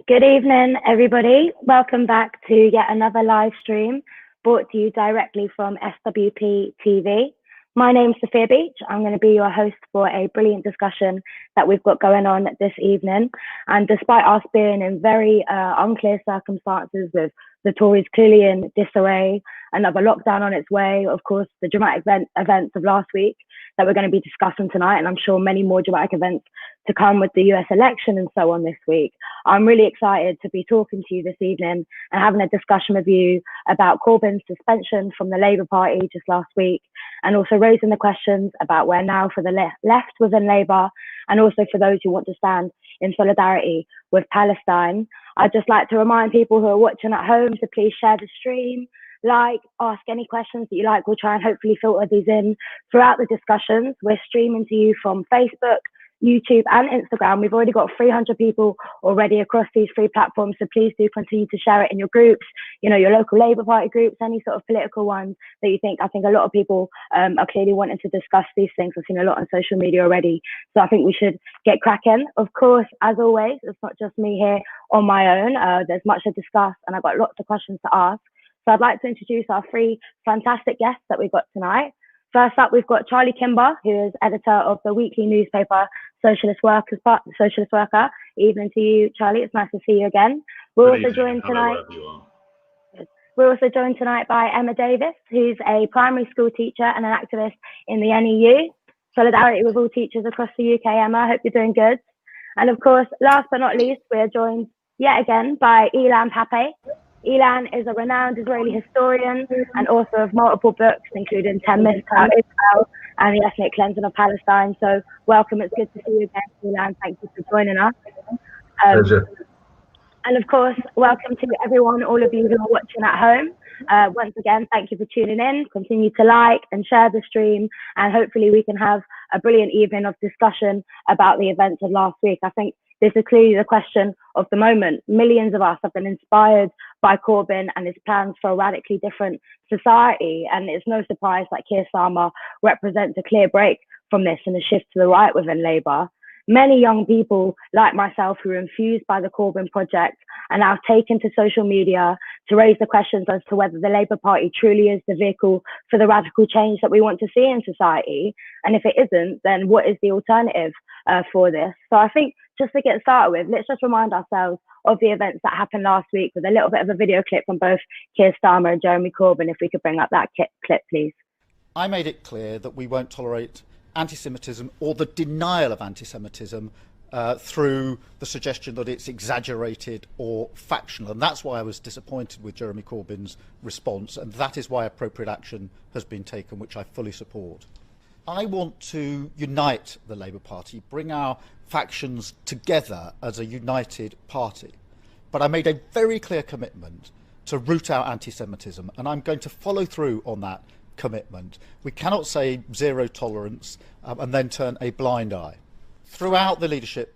Good evening, everybody. Welcome back to yet another live stream brought to you directly from SWP TV. My name's Sophia Beach. I'm going to be your host for a brilliant discussion that we've got going on this evening. And despite us being in very unclear circumstances with the Tories clearly in disarray, another lockdown on its way, of course, the dramatic events of last week that we're going to be discussing tonight, and I'm sure many more dramatic events to come with the US election and so on this week. I'm really excited to be talking to you this evening and having a discussion with you about Corbyn's suspension from the Labour Party just last week, and also raising the questions about where now for the left within Labour, and also for those who want to stand in solidarity with Palestine. I'd just like to remind people who are watching at home to please share the stream, ask any questions that you like. We'll try and hopefully filter these in throughout the discussions. We're streaming to you from Facebook, YouTube and Instagram. We've already got 300 people already across these three platforms, so please do continue to share it in your groups, your local Labour Party groups, any sort of political ones that you think. I think a lot of people are clearly wanting to discuss these things. I've seen a lot on social media already, so I think we should get cracking. Of course, as always, it's not just me here on my own. There's much to discuss and I've got lots of questions to ask. So I'd like to introduce our three fantastic guests that we've got tonight. First up, we've got Charlie Kimber, who is editor of the weekly newspaper Socialist Worker. Evening to you, Charlie. It's nice to see you again. We're also joined tonight by Emma Davis, who's a primary school teacher and an activist in the NEU. Solidarity with all teachers across the UK, Emma. I hope you're doing good. And of course, last but not least, we're joined yet again by Ilan Pappé. Ilan is a renowned Israeli historian and author of multiple books, including 10 Myths About Israel and the Ethnic Cleansing of Palestine. So welcome, it's good to see you again, Ilan. Thank you for joining us. Pleasure. And of course, welcome to everyone, all of you who are watching at home. Once again, thank you for tuning in. Continue to like and share the stream, and hopefully we can have a brilliant evening of discussion about the events of last week. I think this is clearly the question of the moment. Millions of us have been inspired by Corbyn and his plans for a radically different society. And it's no surprise that Keir Starmer represents a clear break from this and a shift to the right within Labour. Many young people like myself who are infused by the Corbyn project are now taken to social media to raise the questions as to whether the Labour Party truly is the vehicle for the radical change that we want to see in society. And if it isn't, then what is the alternative for this? So I think just to get started with, let's just remind ourselves of the events that happened last week with a little bit of a video clip from both Keir Starmer and Jeremy Corbyn. If we could bring up that clip, please. I made it clear that we won't tolerate anti-Semitism or the denial of anti-Semitism through the suggestion that it's exaggerated or factional. And that's why I was disappointed with Jeremy Corbyn's response, and that is why appropriate action has been taken, which I fully support. I want to unite the Labour Party, bring our factions together as a united party. But I made a very clear commitment to root out anti-Semitism, and I'm going to follow through on that commitment. We cannot say zero tolerance and then turn a blind eye. Throughout the leadership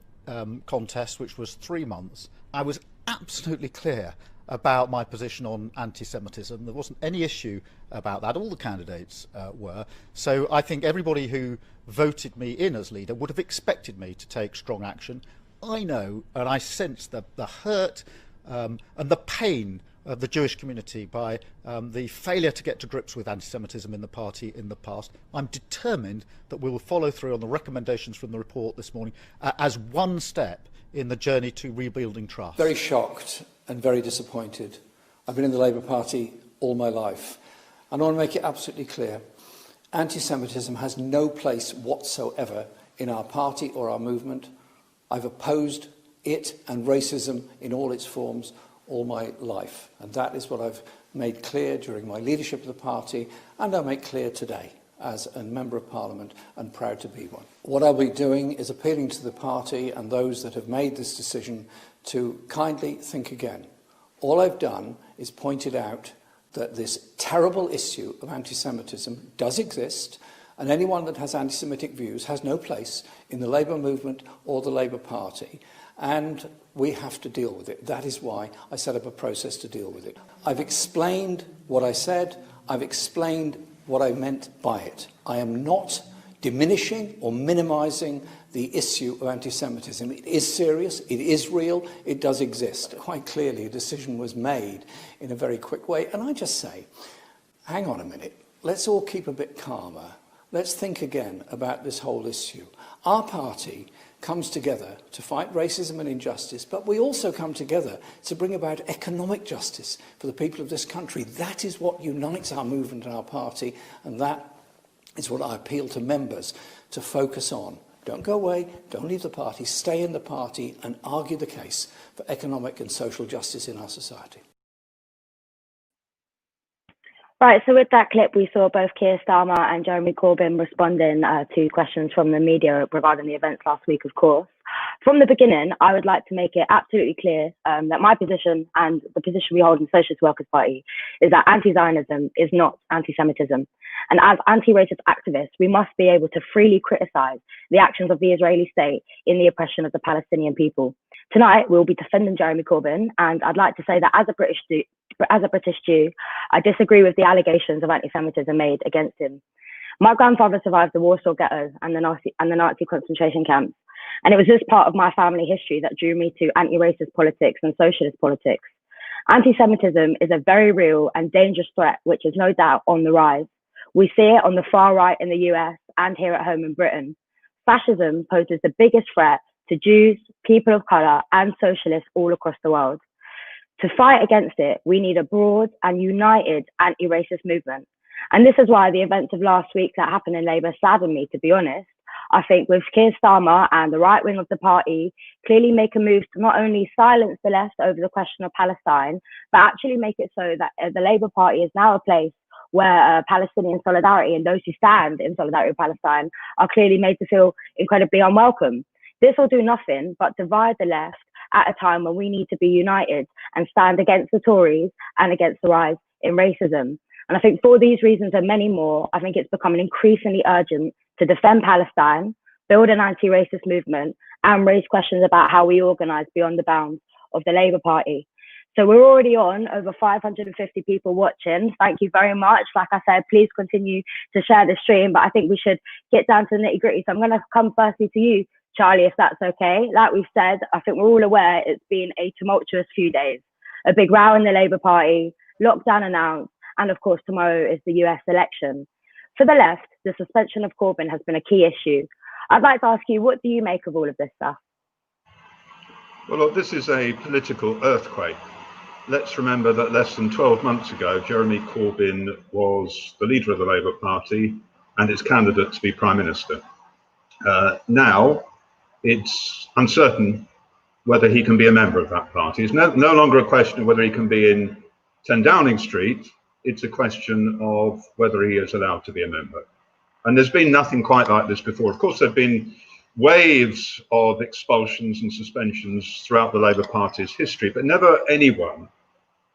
contest, which was 3 months, I was absolutely clear about my position on anti-Semitism. There wasn't any issue about that. All the candidates were. So I think everybody who voted me in as leader would have expected me to take strong action. I know and I sense the hurt and the pain of the Jewish community by the failure to get to grips with anti-Semitism in the party in the past. I'm determined that we will follow through on the recommendations from the report this morning as one step in the journey to rebuilding trust. Very shocked and very disappointed. I've been in the Labour Party all my life, and I want to make it absolutely clear. Anti-Semitism has no place whatsoever in our party or our movement. I've opposed it and racism in all its forms all my life, and that is what I've made clear during my leadership of the party, and I'll make clear today as a Member of Parliament and proud to be one. What I'll be doing is appealing to the party and those that have made this decision to kindly think again. All I've done is pointed out that this terrible issue of anti-Semitism does exist, and anyone that has anti-Semitic views has no place in the Labour movement or the Labour Party, and we have to deal with it. That is why I set up a process to deal with it. I've explained what I said. I've explained what I meant by it. I am not diminishing or minimising the issue of anti-Semitism. It is serious, it is real, it does exist. Quite clearly, a decision was made in a very quick way. And I just say, hang on a minute, let's all keep a bit calmer. Let's think again about this whole issue. Our party comes together to fight racism and injustice, but we also come together to bring about economic justice for the people of this country. That is what unites our movement and our party, and that is what I appeal to members to focus on. Don't go away, don't leave the party, stay in the party and argue the case for economic and social justice in our society. Right, so with that clip, we saw both Keir Starmer and Jeremy Corbyn responding to questions from the media regarding the events last week, of course. From the beginning, I would like to make it absolutely clear that my position and the position we hold in the Socialist Workers' Party is that anti-Zionism is not anti-Semitism. And as anti-racist activists, we must be able to freely criticize the actions of the Israeli state in the oppression of the Palestinian people. Tonight, we'll be defending Jeremy Corbyn, and I'd like to say that as a British Jew, I disagree with the allegations of anti-Semitism made against him. My grandfather survived the Warsaw Ghetto and the Nazi concentration camps, and it was this part of my family history that drew me to anti-racist politics and socialist politics. Anti-Semitism is a very real and dangerous threat, which is no doubt on the rise. We see it on the far right in the US and here at home in Britain. Fascism poses the biggest threat to Jews, people of colour, and socialists all across the world. To fight against it, we need a broad and united anti-racist movement. And this is why the events of last week that happened in Labour saddened me, to be honest. I think with Keir Starmer and the right wing of the party clearly make a move to not only silence the left over the question of Palestine, but actually make it so that the Labour Party is now a place where Palestinian solidarity and those who stand in solidarity with Palestine are clearly made to feel incredibly unwelcome. This will do nothing but divide the left at a time when we need to be united and stand against the Tories and against the rise in racism. And I think for these reasons and many more, I think it's becoming increasingly urgent to defend Palestine, build an anti-racist movement, and raise questions about how we organise beyond the bounds of the Labour Party. So we're already on over 550 people watching. Thank you very much. Like I said, please continue to share the stream, but I think we should get down to the nitty gritty. So I'm going to come firstly to you, Charlie, if that's okay. Like we've said, I think we're all aware it's been a tumultuous few days. A big row in the Labour Party, lockdown announced, and of course tomorrow is the US election. For the left, the suspension of Corbyn has been a key issue. I'd like to ask you, what do you make of all of this stuff? Well, look, this is a political earthquake. Let's remember that less than 12 months ago, Jeremy Corbyn was the leader of the Labour Party and its candidate to be Prime Minister. Now, it's uncertain whether he can be a member of that party. It's no longer a question of whether he can be in 10 Downing Street. It's a question of whether he is allowed to be a member. And there's been nothing quite like this before. Of course, there have been waves of expulsions and suspensions throughout the Labour Party's history, but never anyone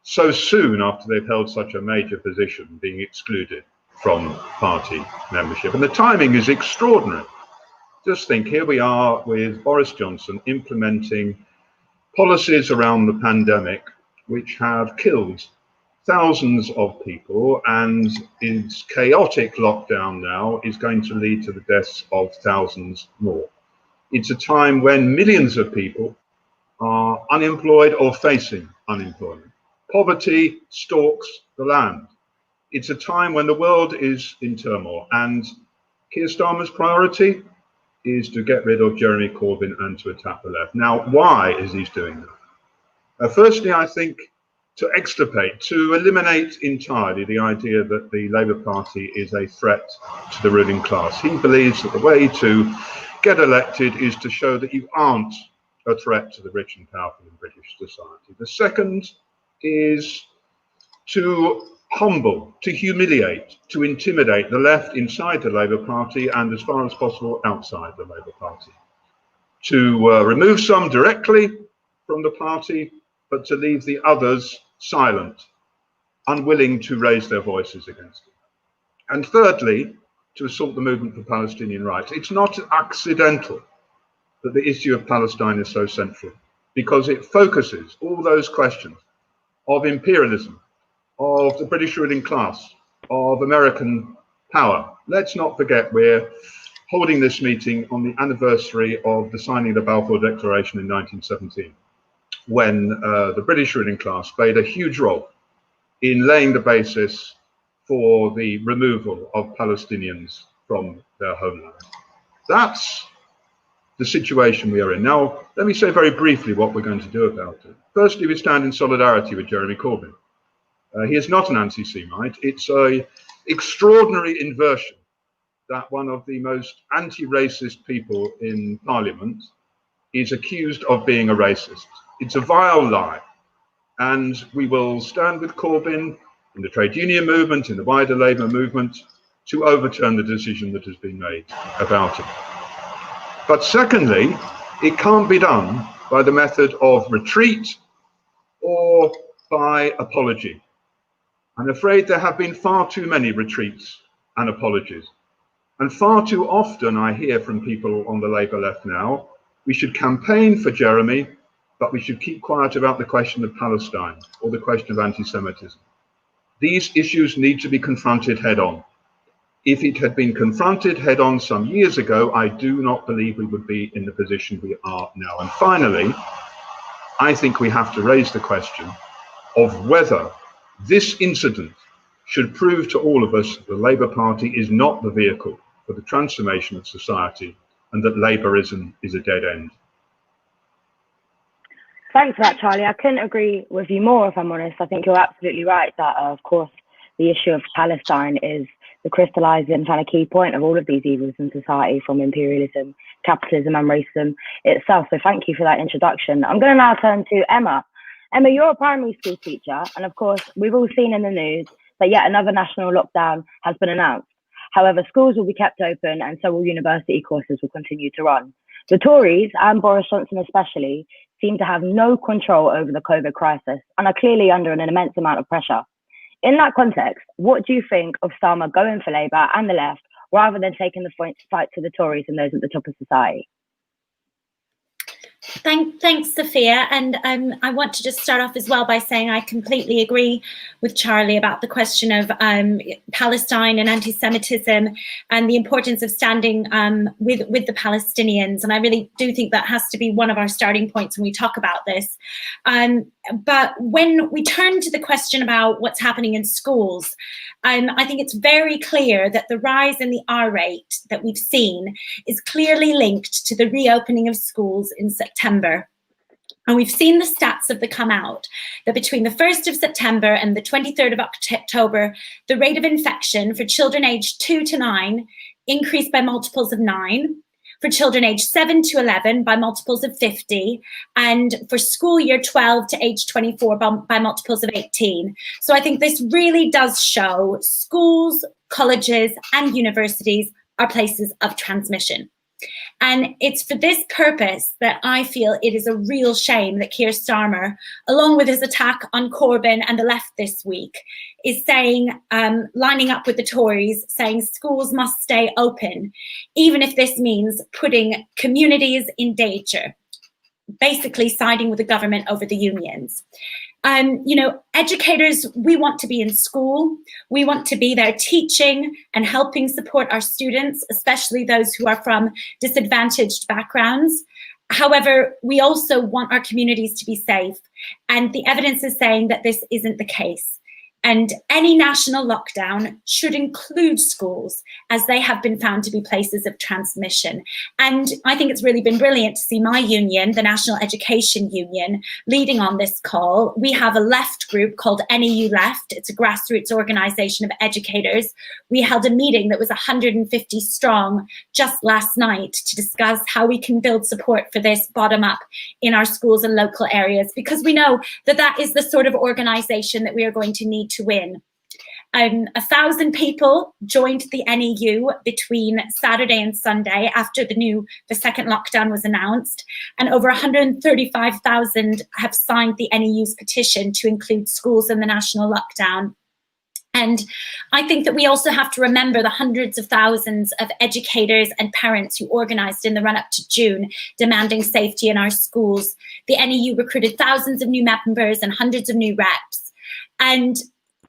so soon after they've held such a major position being excluded from party membership. And the timing is extraordinary. Just think, here we are with Boris Johnson implementing policies around the pandemic which have killed thousands of people, and its chaotic lockdown now is going to lead to the deaths of thousands more. It's a time when millions of people are unemployed or facing unemployment. Poverty stalks the land. It's a time when the world is in turmoil, and Keir Starmer's priority is to get rid of Jeremy Corbyn and to attack the left. Now, why is he doing that? Firstly, I think to extirpate, to eliminate entirely the idea that the Labour Party is a threat to the ruling class. He believes that the way to get elected is to show that you aren't a threat to the rich and powerful in British society. The second is to humble, to humiliate, to intimidate the left inside the Labour Party and, as far as possible, outside the Labour Party. To remove some directly from the party, but to leave the others silent, unwilling to raise their voices against it. And thirdly, to assault the movement for Palestinian rights. It's not accidental that the issue of Palestine is so central, because it focuses all those questions of imperialism, of the British ruling class, of American power. Let's not forget we're holding this meeting on the anniversary of the signing of the Balfour Declaration in 1917, when the British ruling class played a huge role in laying the basis for the removal of Palestinians from their homeland. That's the situation we are in. Now, let me say very briefly what we're going to do about it. Firstly, we stand in solidarity with Jeremy Corbyn. He is not an anti-Semite. It's an extraordinary inversion that one of the most anti-racist people in Parliament is accused of being a racist. It's a vile lie. And we will stand with Corbyn in the trade union movement, in the wider Labour movement, to overturn the decision that has been made about it. But secondly, it can't be done by the method of retreat or by apology. I'm afraid there have been far too many retreats and apologies. And far too often I hear from people on the Labour left now, we should campaign for Jeremy, but we should keep quiet about the question of Palestine or the question of anti-Semitism. These issues need to be confronted head on. If it had been confronted head on some years ago, I do not believe we would be in the position we are now. And finally, I think we have to raise the question of whether this incident should prove to all of us that the Labour Party is not the vehicle for the transformation of society and that Labourism is a dead end. Thanks for that, Charlie. I couldn't agree with you more, if I'm honest. I think you're absolutely right that, of course, the issue of Palestine is the crystallizing kind of key point of all of these evils in society, from imperialism, capitalism and racism itself. So thank you for that introduction. I'm going to now turn to Emma. Emma, you're a primary school teacher, and of course, we've all seen in the news that yet another national lockdown has been announced. However, schools will be kept open and so will university courses will continue to run. The Tories, and Boris Johnson especially, seem to have no control over the COVID crisis and are clearly under an immense amount of pressure. In that context, what do you think of Starmer going for Labour and the left rather than taking the fight to the Tories and those at the top of society? Thanks, Sophia. And I want to just start off as well by saying I completely agree with Charlie about the question of Palestine and anti-Semitism and the importance of standing with the Palestinians. And I really do think that has to be one of our starting points when we talk about this. But when we turn to the question about what's happening in schools, I think it's very clear that the rise in the R rate that we've seen is clearly linked to the reopening of schools in September. And we've seen the stats that come out that between the 1st of September and the 23rd of October, the rate of infection for children aged 2 to 9 increased by multiples of 9. For children aged 7 to 11 by multiples of 50, and for school year 12 to age 24 by multiples of 18. So I think this really does show schools, colleges, and universities are places of transmission. And it's for this purpose that I feel it is a real shame that Keir Starmer, along with his attack on Corbyn and the left this week, is saying, lining up with the Tories, saying schools must stay open, even if this means putting communities in danger, basically siding with the government over the unions. You know, educators, we want to be in school. We want to be there teaching and helping support our students, especially those who are from disadvantaged backgrounds. However, we also want our communities to be safe. And the evidence is saying that this isn't the case. And any national lockdown should include schools, as they have been found to be places of transmission. And I think it's really been brilliant to see my union, the National Education Union, leading on this call. We have a left group called NEU Left. It's a grassroots organisation of educators. We held a meeting that was 150 strong just last night to discuss how we can build support for this bottom up in our schools and local areas, because we know that that is the sort of organisation that we are going to need to win. 1,000 people joined the NEU between Saturday and Sunday after the second lockdown was announced, and over 135,000 have signed the NEU's petition to include schools in the national lockdown. And I think that we also have to remember the hundreds of thousands of educators and parents who organised in the run-up to June, demanding safety in our schools. The NEU recruited thousands of new members and hundreds of new reps. And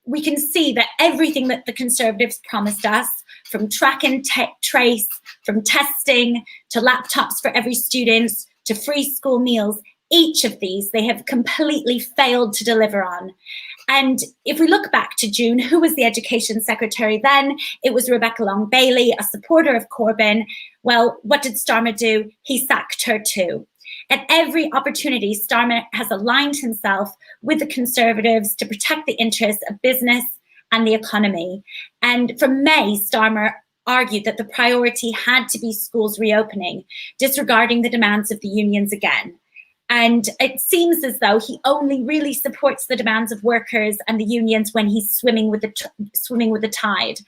we can see that everything that the Conservatives promised us from track and trace, from testing to laptops for every student, to free school meals. Each of these they have completely failed to deliver on. And if we look back to June, who was the Education Secretary then? It was Rebecca Long-Bailey, a supporter of Corbyn. Well, what did Starmer do? He sacked her too. At every opportunity, Starmer has aligned himself with the Conservatives to protect the interests of business and the economy. And from May, Starmer argued that the priority had to be schools reopening, disregarding the demands of the unions again. And it seems as though he only really supports the demands of workers and the unions when he's swimming with the tide.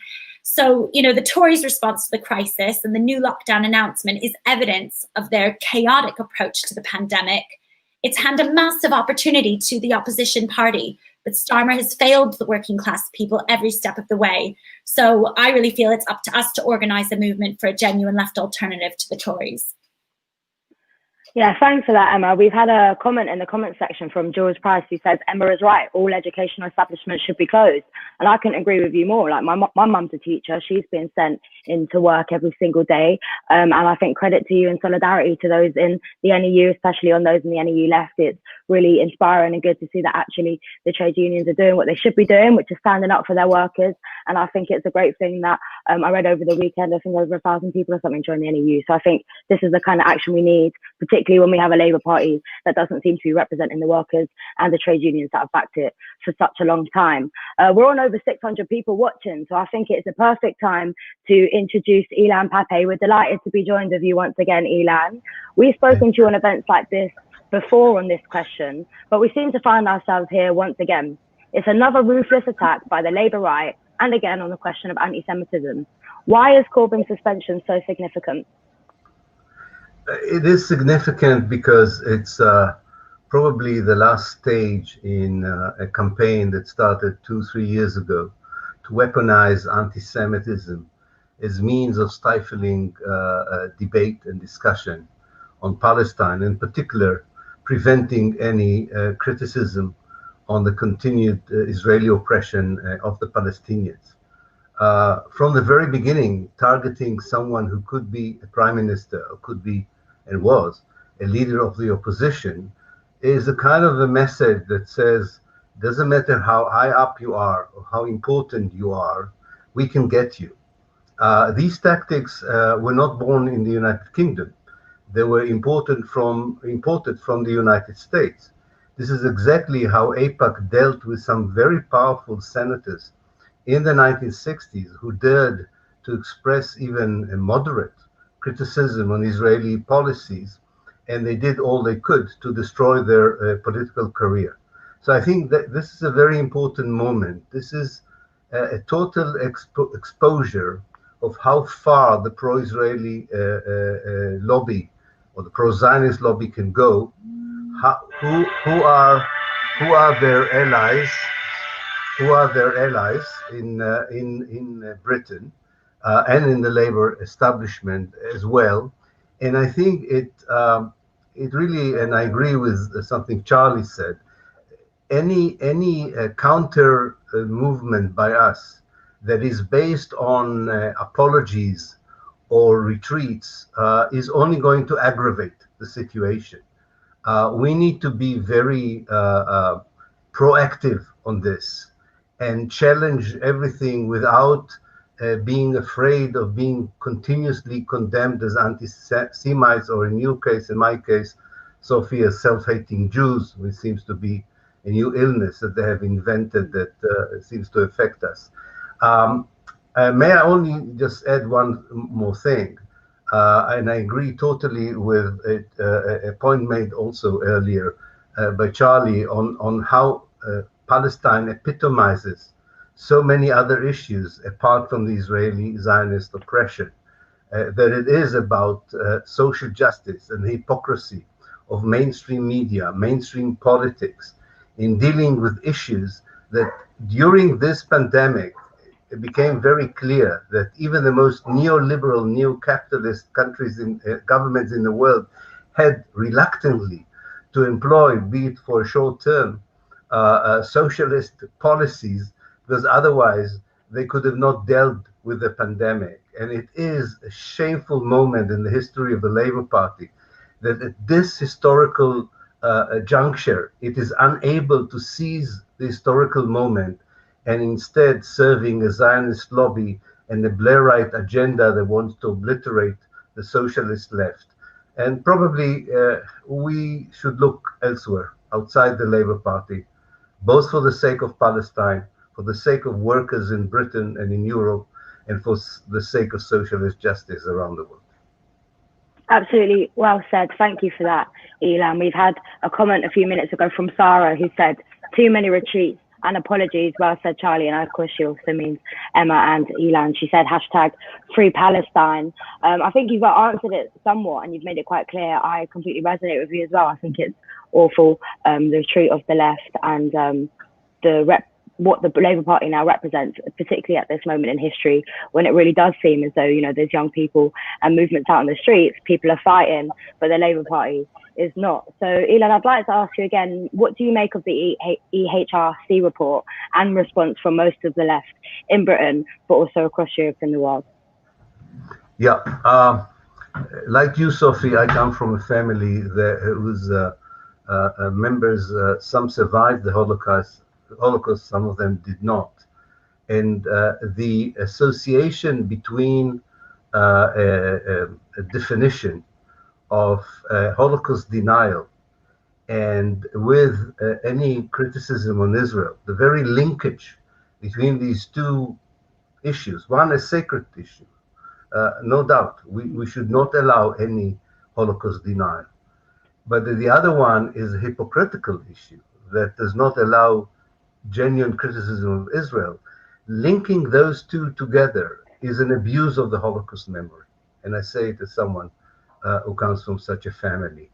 So, you know, the Tories' response to the crisis and the new lockdown announcement is evidence of their chaotic approach to the pandemic. It's handed a massive opportunity to the opposition party, but Starmer has failed the working class people every step of the way. So I really feel it's up to us to organise a movement for a genuine left alternative to the Tories. Yeah, thanks for that, Emma. We've had a comment in the comment section from George Price who says, Emma is right, all educational establishments should be closed. And I couldn't agree with you more. Like my mum's a teacher, she's been sent into work every single day. And I think credit to you and solidarity to those in the NEU, especially on those in the NEU left. It's really inspiring and good to see that actually the trade unions are doing what they should be doing, which is standing up for their workers. And I think it's a great thing that I read over the weekend, I think over 1,000 people or something joined the NEU. So I think this is the kind of action we need, particularly when we have a Labour Party that doesn't seem to be representing the workers and the trade unions that have backed it for such a long time. We're on over 600 people watching, so I think it's a perfect time to introduce Ilan Pappé. We're delighted to be joined with you once again, Ilan. We've spoken to you on events like this before on this question, but we seem to find ourselves here once again. It's another ruthless attack by the Labour right, and again on the question of anti-Semitism. Why is Corbyn's suspension so significant? It is significant because it's probably the last stage in a campaign that started 2-3 years ago to weaponize anti-Semitism as means of stifling debate and discussion on Palestine, in particular preventing any criticism on the continued Israeli oppression of the Palestinians. From the very beginning, targeting someone who could be a prime minister or could be and was a leader of the opposition is a kind of a message that says, doesn't matter how high up you are or how important you are, we can get you. These tactics were not born in the United Kingdom. They were imported from the United States. This is exactly how AIPAC dealt with some very powerful senators in the 1960s who dared to express even a moderate criticism on Israeli policies, and they did all they could to destroy their political career. So I think that this is a very important moment. This is a total exposure of how far the pro-Israeli lobby or the pro-Zionist lobby can go. Who are their allies? Who are their allies in Britain and in the Labour establishment as well? And I think it really, and I agree with something Charlie said. Any counter movement by us that is based on apologies or retreats is only going to aggravate the situation. We need to be very proactive on this and challenge everything without being afraid of being continuously condemned as anti-Semites, or in your case, in my case, Sophia, self-hating Jews, which seems to be a new illness that they have invented that seems to affect us. May I only just add one more thing? And I agree totally with a point made also earlier by Charlie on how Palestine epitomizes so many other issues apart from the Israeli Zionist oppression, that it is about social justice and the hypocrisy of mainstream media, mainstream politics in dealing with issues that during this pandemic, it became very clear that even the most neoliberal, neo-capitalist countries and governments in the world had reluctantly to employ, be it for a short term, socialist policies, because otherwise they could have not dealt with the pandemic. And it is a shameful moment in the history of the Labour Party that at this historical juncture, it is unable to seize the historical moment and instead serving a Zionist lobby and a Blairite agenda that wants to obliterate the socialist left. And probably we should look elsewhere, outside the Labour Party, both for the sake of Palestine, for the sake of workers in Britain and in Europe, and for the sake of socialist justice around the world. Absolutely well said. Thank you for that, Ilan. We've had a comment a few minutes ago from Sarah who said, too many retreats and apologies. Well said, Charlie. And of course, she also means Emma and Ilan. She said, #Free Palestine. I think you've answered it somewhat and you've made it quite clear. I completely resonate with you as well. I think it's awful, the retreat of the left and what the Labour Party now represents, particularly at this moment in history, when it really does seem as though, you know, there's young people and movements out on the streets, people are fighting, but the Labour Party is not. So, Ilan, I'd like to ask you again, what do you make of the EHRC report and response from most of the left in Britain, but also across Europe and the world? Yeah, like you, Sophie, I come from a family that whose members, some survived the Holocaust, some of them did not. And the association between a definition of Holocaust denial and with any criticism on Israel, the very linkage between these two issues, one a sacred issue, no doubt, we should not allow any Holocaust denial. But the other one is a hypocritical issue that does not allow genuine criticism of Israel. Linking those two together is an abuse of the Holocaust memory. And I say it as someone who comes from such a family.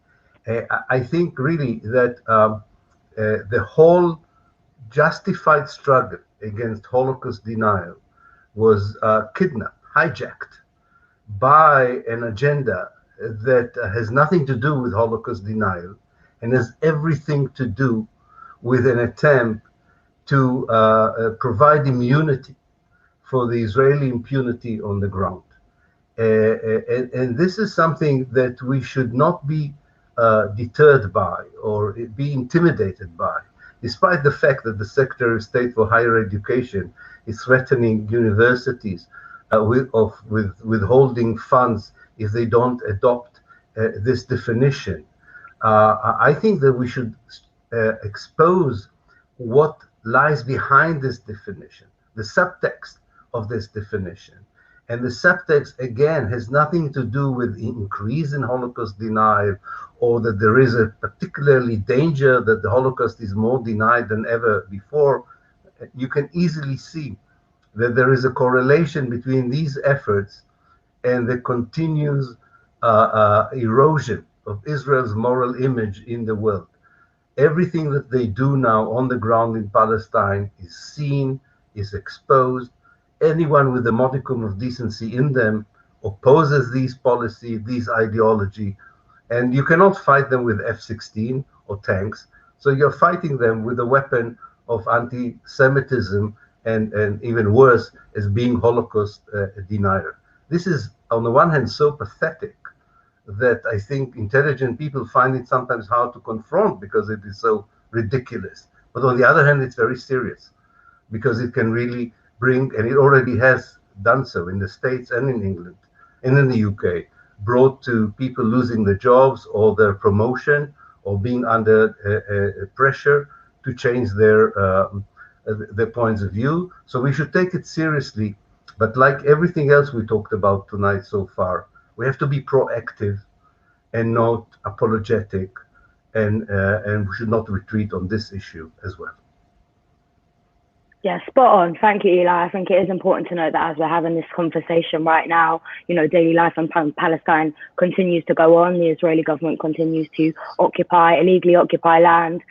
I think really that the whole justified struggle against Holocaust denial was kidnapped, hijacked by an agenda that has nothing to do with Holocaust denial and has everything to do with an attempt to provide immunity for the Israeli impunity on the ground. And this is something that we should not be deterred by or be intimidated by, despite the fact that the Secretary of State for Higher Education is threatening universities with withholding funds if they don't adopt this definition. I think that we should expose what lies behind this definition, the subtext of this definition. And the subtext, again, has nothing to do with increase in Holocaust denial or that there is a particularly danger that the Holocaust is more denied than ever before. You can easily see that there is a correlation between these efforts and the continuous erosion of Israel's moral image in the world. Everything that they do now on the ground in Palestine is seen, is exposed. Anyone with a modicum of decency in them opposes these policies, these ideology, and you cannot fight them with F-16 or tanks. So you're fighting them with a weapon of anti-Semitism and even worse, as being Holocaust denier. This is, on the one hand, so pathetic that I think intelligent people find it sometimes hard to confront because it is so ridiculous. But on the other hand, it's very serious because it can really bring, and it already has done so in the States and in England and in the UK, brought to people losing their jobs or their promotion or being under pressure to change their points of view. So we should take it seriously. But like everything else we talked about tonight so far, we have to be proactive and not apologetic, and we should not retreat on this issue as well. Yeah, spot on. Thank you, Eli. I think it is important to note that as we're having this conversation right now, you know, daily life in Palestine continues to go on. The Israeli government continues to illegally occupy land.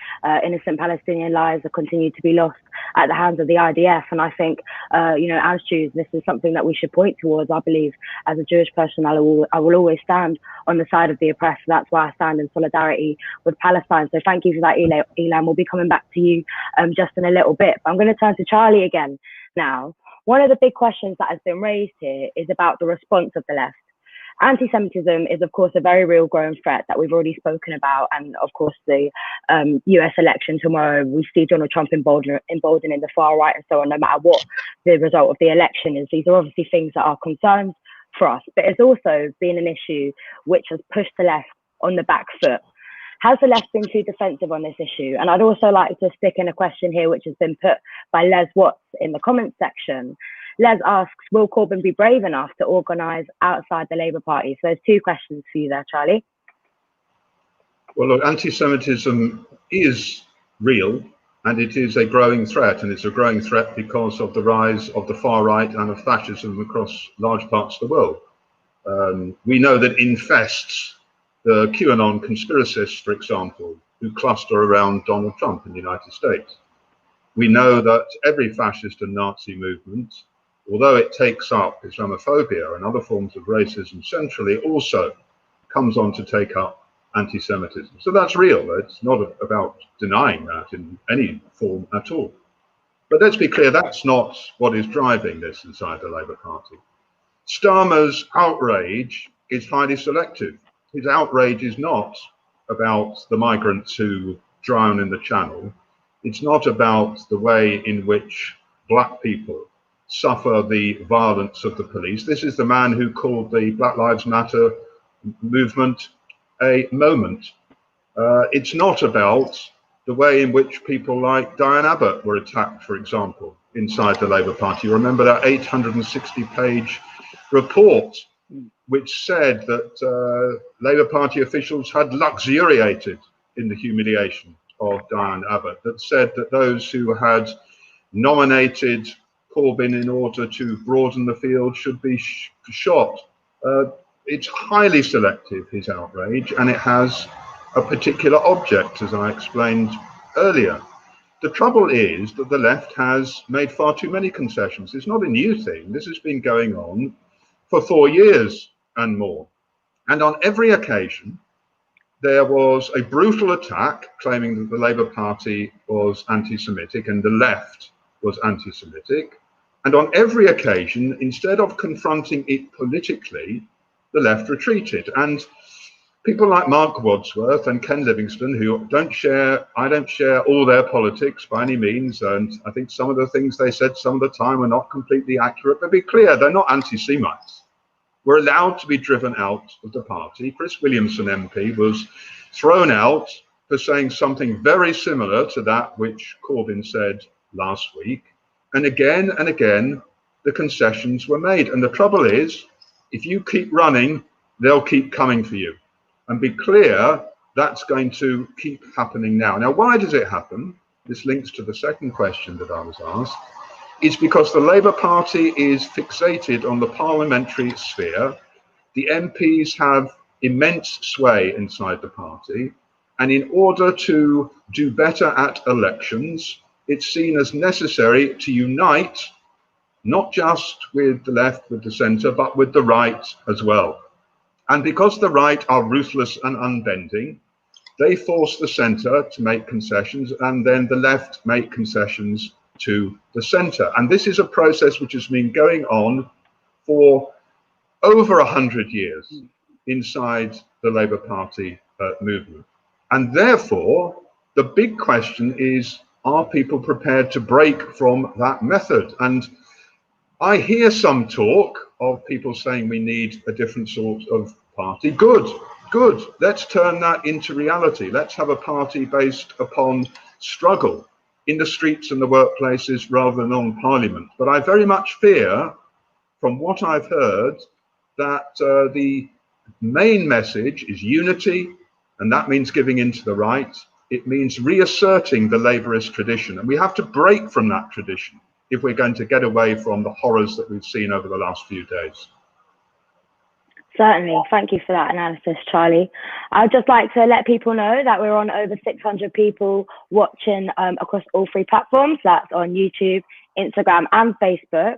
Innocent Palestinian lives are continued to be lost at the hands of the IDF. And I think, you know, as Jews, this is something that we should point towards. I believe as a Jewish person, I will always stand on the side of the oppressed. That's why I stand in solidarity with Palestine. So thank you for that, Ilan. We'll be coming back to you just in a little bit. But I'm going to turn to Charlie again now. one of the big questions that has been raised here is about the response of the left. Anti-Semitism is, of course, a very real growing threat that we've already spoken about. And of course, the US election tomorrow, we see Donald Trump emboldening the far right and so on, no matter what the result of the election is. These are obviously things that are concerns for us, but it's also been an issue which has pushed the left on the back foot. Has the left been too defensive on this issue? And I'd also like to stick in a question here, which has been put by Les Watts in the comments section. Les asks, will Corbyn be brave enough to organise outside the Labour Party? So there's two questions for you there, Charlie. Well, look, anti-Semitism is real, and it is a growing threat, and it's a growing threat because of the rise of the far right and of fascism across large parts of the world. We know that infests the QAnon conspiracists, for example, who cluster around Donald Trump in the United States. We know that every fascist and Nazi movement, although it takes up Islamophobia and other forms of racism centrally, also comes on to take up anti-Semitism. So that's real. It's not about denying that in any form at all. But let's be clear, that's not what is driving this inside the Labour Party. Starmer's outrage is highly selective. His outrage is not about the migrants who drown in the Channel. It's not about the way in which black people suffer the violence of the police. This is the man who called the Black Lives Matter movement a moment. It's not about the way in which people like Diane Abbott were attacked, for example, inside the Labour Party. You remember that 860-page report which said that Labour Party officials had luxuriated in the humiliation of Diane Abbott, that said that those who had nominated Corbyn in order to broaden the field should be shot. It's highly selective, his outrage, and it has a particular object, as I explained earlier. The trouble is that the left has made far too many concessions. It's not a new thing. This has been going on for 4 years and more. And on every occasion, there was a brutal attack claiming that the Labour Party was anti-Semitic and the left was anti-Semitic. And on every occasion, instead of confronting it politically, the left retreated. And people like Mark Wadsworth and Ken Livingstone, who I don't share all their politics by any means, and I think some of the things they said some of the time were not completely accurate, but be clear, they're not anti-Semites. Were allowed to be driven out of the party. Chris Williamson MP was thrown out for saying something very similar to that which Corbyn said last week. And again, the concessions were made. And the trouble is, if you keep running, they'll keep coming for you. And be clear, that's going to keep happening now. Now, why does it happen? This links to the second question that I was asked. It's because the Labour Party is fixated on the parliamentary sphere. The MPs have immense sway inside the party. And in order to do better at elections, it's seen as necessary to unite, not just with the left, with the centre, but with the right as well. And because the right are ruthless and unbending, they force the centre to make concessions, and then the left make concessions to the centre. And this is a process which has been going on for over 100 years inside the Labour Party movement. And therefore, the big question is, are people prepared to break from that method? And I hear some talk of people saying we need a different sort of party. Good. Let's turn that into reality. Let's have a party based upon struggle in the streets and the workplaces rather than on Parliament. But I very much fear, from what I've heard, that the main message is unity, and that means giving in to the right. It means reasserting the Labourist tradition, and we have to break from that tradition if we're going to get away from the horrors that we've seen over the last few days. Certainly. Thank you for that analysis, Charlie. I'd just like to let people know that we're on over 600 people watching across all three platforms. That's on YouTube, Instagram and Facebook.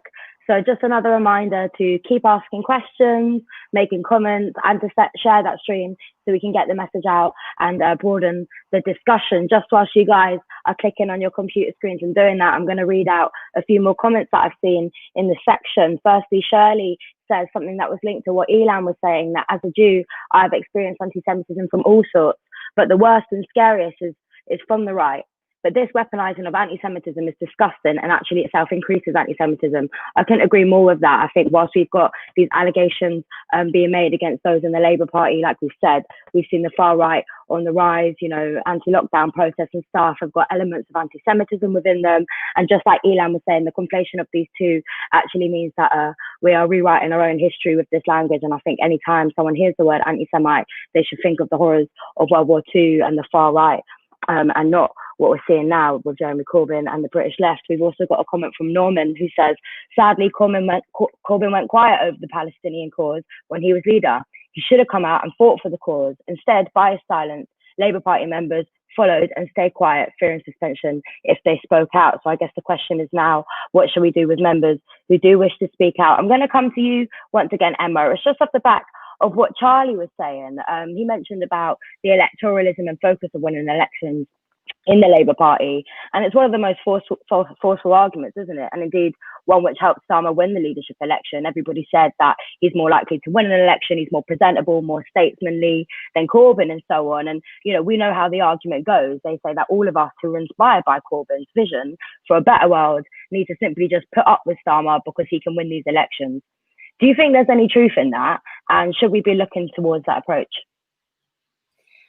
So just another reminder to keep asking questions, making comments, and to share that stream so we can get the message out and broaden the discussion. Just whilst you guys are clicking on your computer screens and doing that, I'm going to read out a few more comments that I've seen in the section. Firstly, Shirley says something that was linked to what Ilan was saying, that as a Jew, I've experienced anti-Semitism from all sorts, but the worst and scariest is from the right. But this weaponizing of anti-Semitism is disgusting and actually itself increases anti-Semitism. I couldn't agree more with that. I think whilst we've got these allegations being made against those in the Labour Party, like we've said, we've seen the far right on the rise, you know, anti-lockdown protests and stuff have got elements of anti-Semitism within them. And just like Ilan was saying, the conflation of these two actually means that we are rewriting our own history with this language. And I think anytime someone hears the word anti-Semite, they should think of the horrors of World War II and the far right, and not what we're seeing now with Jeremy Corbyn and the British left. We've also got a comment from Norman who says, sadly, Corbyn went quiet over the Palestinian cause when he was leader. He should have come out and fought for the cause. Instead, by his silence, Labour Party members followed and stayed quiet, fearing suspension if they spoke out. So I guess the question is now, what should we do with members who do wish to speak out? I'm going to come to you once again, Emma. It's just off the back of what Charlie was saying. He mentioned about the electoralism and focus of winning elections in the Labour Party. And it's one of the most forceful arguments, isn't it? And indeed, one which helped Starmer win the leadership election. Everybody said that he's more likely to win an election, he's more presentable, more statesmanly than Corbyn and so on. And, you know, we know how the argument goes. They say that all of us who are inspired by Corbyn's vision for a better world need to simply just put up with Starmer because he can win these elections. Do you think there's any truth in that? And should we be looking towards that approach?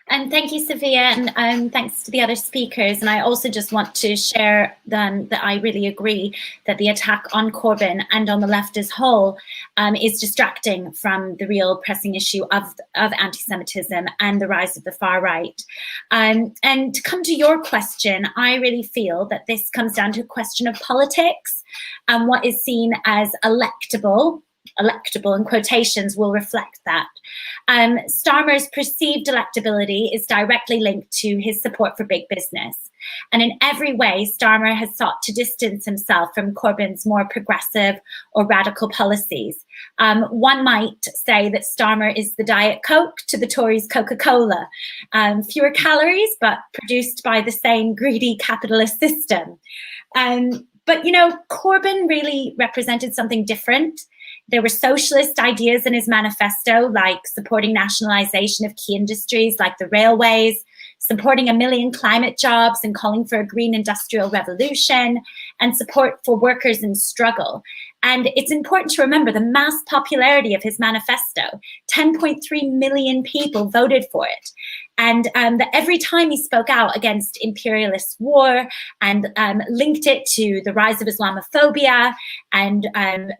And thank you, Sophia, and thanks to the other speakers. And I also just want to share then that I really agree that the attack on Corbyn and on the left as whole is distracting from the real pressing issue of anti-Semitism and the rise of the far right. And to come to your question, I really feel that this comes down to a question of politics, and what is seen as electable in quotations will reflect that. Starmer's perceived electability is directly linked to his support for big business. And in every way, Starmer has sought to distance himself from Corbyn's more progressive or radical policies. One might say that Starmer is the Diet Coke to the Tories' Coca-Cola. Fewer calories, but produced by the same greedy capitalist system. But, you know, Corbyn really represented something different. There were socialist ideas in his manifesto, like supporting nationalisation of key industries like the railways, supporting 1 million climate jobs and calling for a green industrial revolution, and support for workers in struggle. And it's important to remember the mass popularity of his manifesto. 10.3 million people voted for it. And that every time he spoke out against imperialist war and linked it to the rise of Islamophobia and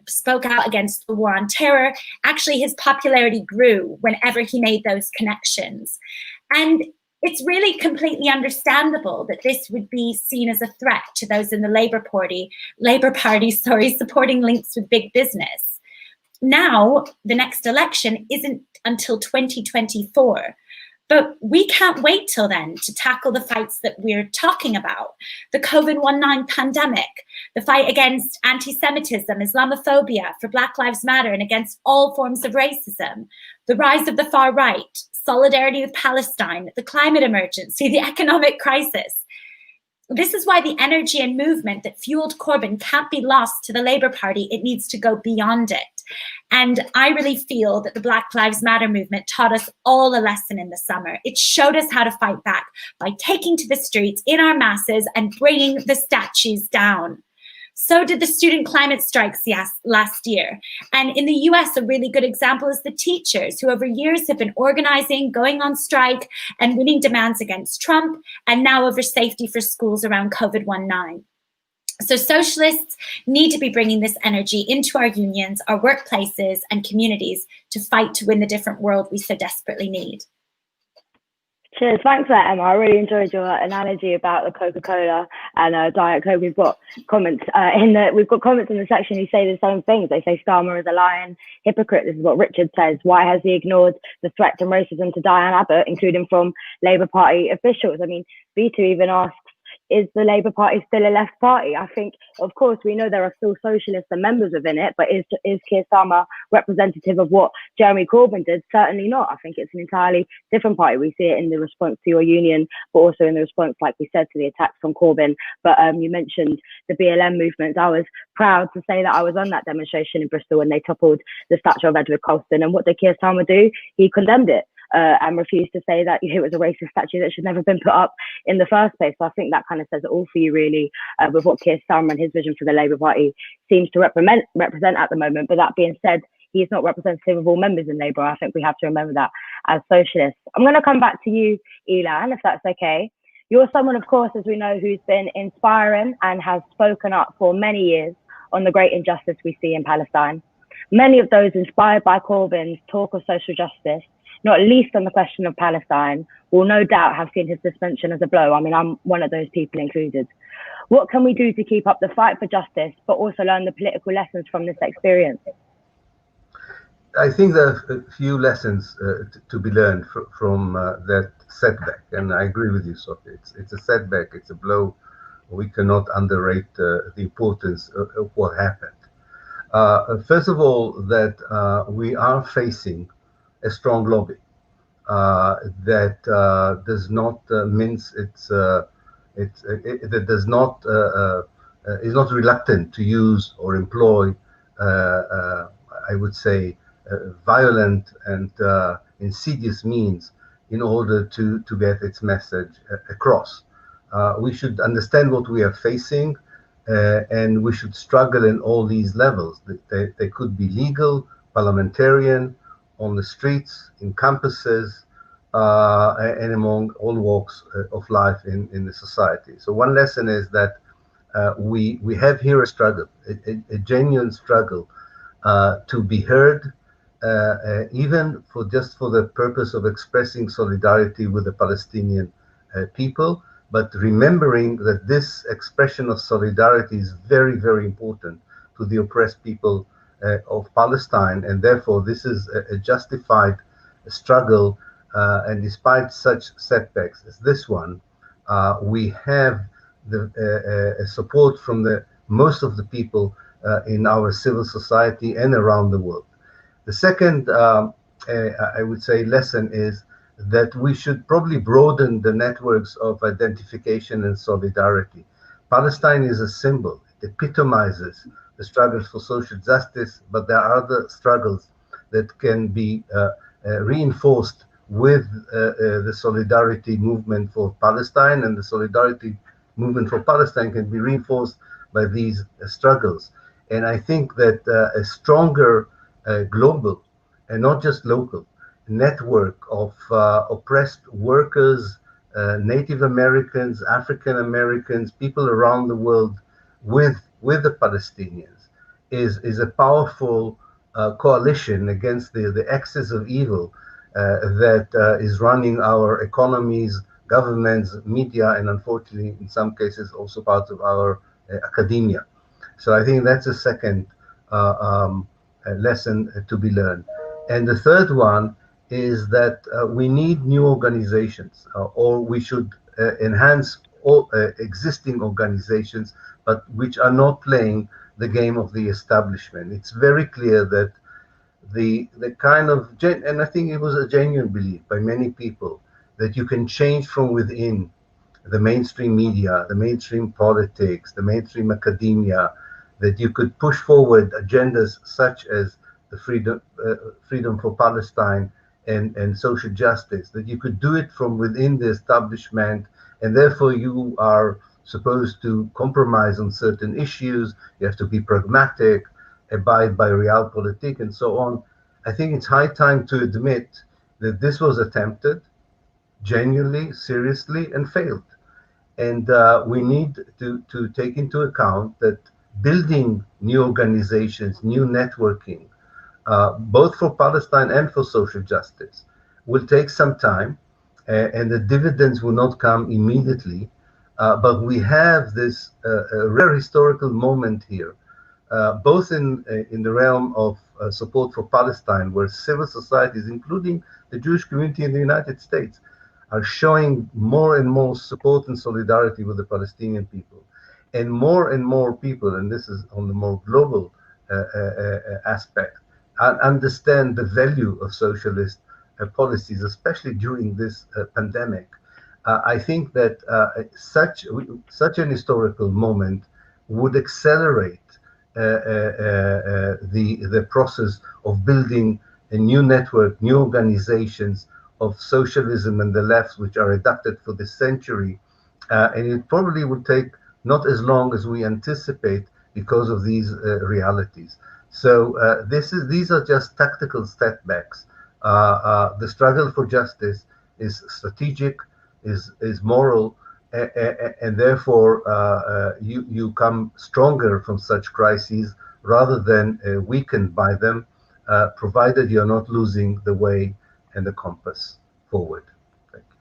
spoke out against the war on terror, actually his popularity grew whenever he made those connections. And it's really completely understandable that this would be seen as a threat to those in the Labour Party, supporting links with big business. Now, the next election isn't until 2024. But we can't wait till then to tackle the fights that we're talking about. The COVID-19 pandemic, the fight against anti-Semitism, Islamophobia, for Black Lives Matter, and against all forms of racism, the rise of the far right, solidarity with Palestine, the climate emergency, the economic crisis. This is why the energy and movement that fueled Corbyn can't be lost to the Labour Party. It needs to go beyond it. And I really feel that the Black Lives Matter movement taught us all a lesson in the summer. It showed us how to fight back by taking to the streets in our masses and bringing the statues down. So did the student climate strikes last year. And in the US, a really good example is the teachers who over years have been organizing, going on strike, and winning demands against Trump, and now over safety for schools around COVID-19. So socialists need to be bringing this energy into our unions, our workplaces, and communities to fight to win the different world we so desperately need. Cheers, thanks for that, Emma. I really enjoyed your analogy about the Coca-Cola and Diet Coke. We've got comments in the section who say the same things. They say Starmer is a lying hypocrite. This is what Richard says. Why has he ignored the threat and racism to Diane Abbott, including from Labour Party officials? I mean, B2 even asks is the Labour Party still a left party? I think, of course, we know there are still socialists and members within it, but is Keir Starmer representative of what Jeremy Corbyn did? Certainly not. I think it's an entirely different party. We see it in the response to your union, but also in the response, like we said, to the attacks on Corbyn. But you mentioned the BLM movement. I was proud to say that I was on that demonstration in Bristol when they toppled the statue of Edward Colston. And what did Keir Starmer do? He condemned it. And refused to say that it was a racist statue that should never have been put up in the first place. So I think that kind of says it all for you, really, with what Keir Starmer and his vision for the Labour Party seems to represent at the moment. But that being said, he is not representative of all members in Labour. I think we have to remember that as socialists. I'm going to come back to you, Ilan, if that's okay. You're someone, of course, as we know, who's been inspiring and has spoken up for many years on the great injustice we see in Palestine. Many of those inspired by Corbyn's talk of social justice, not least on the question of Palestine, will no doubt have seen his suspension as a blow. I mean, I'm one of those people included. What can we do to keep up the fight for justice, but also learn the political lessons from this experience? I think there are a few lessons to be learned from that setback, and I agree with you, Sophia. It's a setback, it's a blow. We cannot underrate the importance of what happened. First of all, that we are facing a strong lobby that does not mince that does not is not reluctant to use or employ, I would say, violent and insidious means in order to get its message across. We should understand what we are facing, and we should struggle in all these levels. They could be legal, parliamentarian, on the streets, in campuses, and among all walks of life in the society. So one lesson is that we have here a struggle, a genuine struggle to be heard, even for the purpose of expressing solidarity with the Palestinian people, but remembering that this expression of solidarity is very, very important to the oppressed people of Palestine, and therefore this is a justified struggle, and despite such setbacks as this one, we have the support from most of the people in our civil society and around the world. The second, I would say, lesson is that we should probably broaden the networks of identification and solidarity. Palestine is a symbol. It epitomizes the struggles for social justice, but there are other struggles that can be reinforced with the solidarity movement for Palestine, and the solidarity movement for Palestine can be reinforced by these struggles. And I think that a stronger global and not just local network of oppressed workers, Native Americans, African Americans, people around the world with the Palestinians is a powerful coalition against the axis of evil that is running our economies, governments, media, and unfortunately, in some cases, also part of our academia. So I think that's a second lesson to be learned. And the third one is that we need new organizations, or we should enhance all existing organizations, but which are not playing the game of the establishment. It's very clear that the kind of, and I think it was a genuine belief by many people, that you can change from within the mainstream media, the mainstream politics, the mainstream academia, that you could push forward agendas such as the freedom for Palestine and social justice, that you could do it from within the establishment, and therefore you are supposed to compromise on certain issues, you have to be pragmatic, abide by realpolitik, and so on. I think it's high time to admit that this was attempted genuinely, seriously, and failed. And we need to take into account that building new organizations, new networking, both for Palestine and for social justice, will take some time, and the dividends will not come immediately. But we have this rare historical moment here, both in the realm of support for Palestine, where civil societies, including the Jewish community in the United States, are showing more and more support and solidarity with the Palestinian people. And more people, and this is on the more global aspect, understand the value of socialist policies, especially during this pandemic. I think that such an historical moment would accelerate the process of building a new network, new organizations of socialism and the left, which are adapted for this century. And it probably would take not as long as we anticipate because of these realities. So these are just tactical setbacks. The struggle for justice is strategic, is moral, and therefore you come stronger from such crises rather than weakened by them, provided you're not losing the way and the compass forward. Thank you.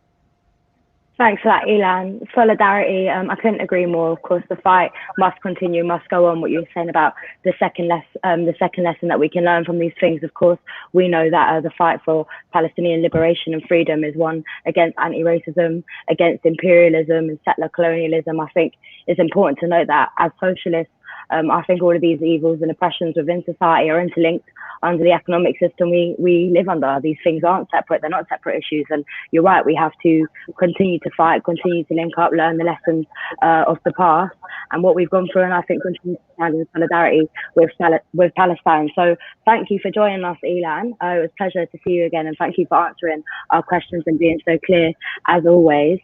Thanks for that, Ilan. Solidarity, I couldn't agree more. Of course, the fight must continue, must go on. What you were saying about the second lesson that we can learn from these things. Of course, we know that the fight for Palestinian liberation and freedom is one against anti-racism, against imperialism and settler colonialism. I think it's important to note that as socialists, I think all of these evils and oppressions within society are interlinked under the economic system we live under. These things aren't separate, they're not separate issues. And you're right, we have to continue to fight, continue to link up, learn the lessons of the past and what we've gone through, and I think continue to stand in solidarity with Palestine. So thank you for joining us, Ilan. It was a pleasure to see you again, and thank you for answering our questions and being so clear as always.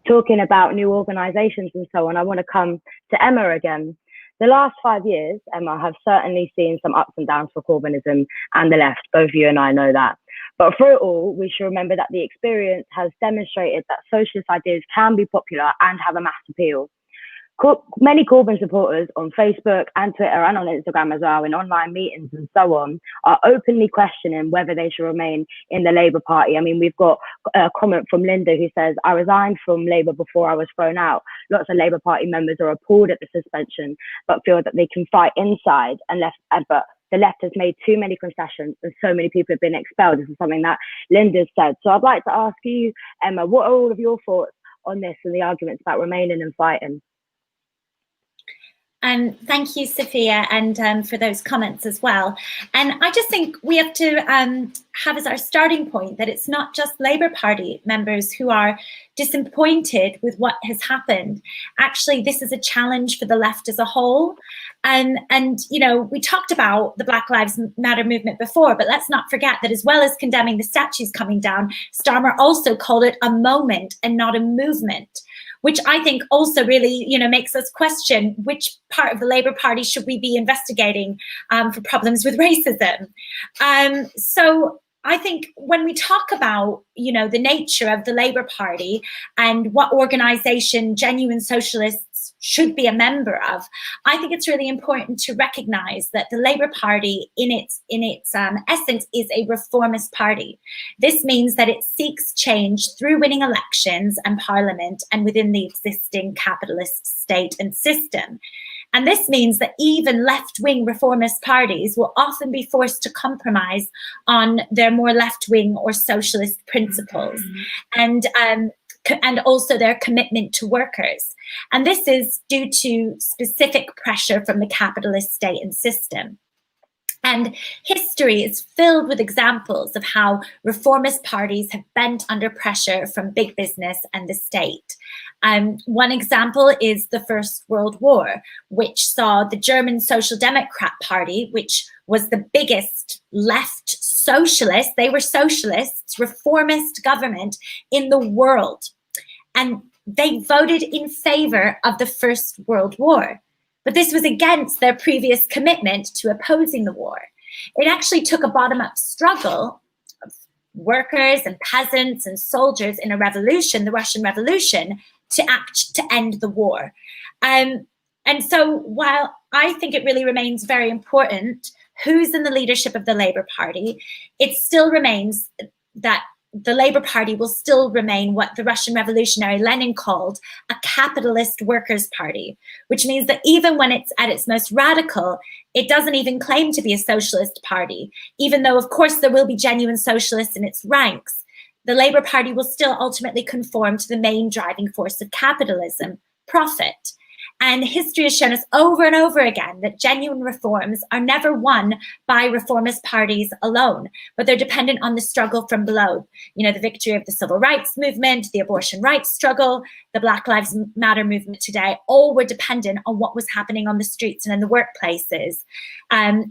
Talking about new organisations and so on, I want to come to Emma again. The last 5 years, Emma, have certainly seen some ups and downs for Corbynism and the left. Both you and I know that. But through it all, we should remember that the experience has demonstrated that socialist ideas can be popular and have a mass appeal. Many Corbyn supporters on Facebook and Twitter and on Instagram as well, in online meetings and so on, are openly questioning whether they should remain in the Labour Party. I mean, we've got a comment from Linda who says, "I resigned from Labour before I was thrown out." Lots of Labour Party members are appalled at the suspension, but feel that they can fight inside but the left has made too many concessions and so many people have been expelled. This is something that Linda said. So I'd like to ask you, Emma, what are all of your thoughts on this and the arguments about remaining and fighting? And thank you, Sophia, and for those comments as well. And I just think we have to have as our starting point that it's not just Labour Party members who are disappointed with what has happened. Actually, this is a challenge for the left as a whole. And you know, we talked about the Black Lives Matter movement before, but let's not forget that as well as condemning the statues coming down, Starmer also called it a moment and not a movement, which I think also really, you know, makes us question which part of the Labour Party should we be investigating for problems with racism. So I think when we talk about, you know, the nature of the Labour Party and what organisation genuine socialists should be a member of, I think it's really important to recognise that the Labour Party in its essence is a reformist party. This means that it seeks change through winning elections and parliament and within the existing capitalist state and system. And this means that even left-wing reformist parties will often be forced to compromise on their more left-wing or socialist principles, and also their commitment to workers. And this is due to specific pressure from the capitalist state and system. And history is filled with examples of how reformist parties have bent under pressure from big business and the state. One example is the First World War, which saw the German Social Democrat Party, which was the biggest left socialist, they were socialists, reformist government in the world. And they voted in favor of the First World War. But this was against their previous commitment to opposing the war. It actually took a bottom-up struggle of workers and peasants and soldiers in a revolution, the Russian Revolution, to end the war. And so while I think it really remains very important who's in the leadership of the Labour Party, it still remains that the Labour Party will still remain what the Russian revolutionary Lenin called a capitalist workers' party, which means that even when it's at its most radical, it doesn't even claim to be a socialist party, even though, of course, there will be genuine socialists in its ranks. the Labour Party will still ultimately conform to the main driving force of capitalism, profit. And history has shown us over and over again that genuine reforms are never won by reformist parties alone, but they're dependent on the struggle from below. You know, the victory of the civil rights movement, the abortion rights struggle, the Black Lives Matter movement today, all were dependent on what was happening on the streets and in the workplaces.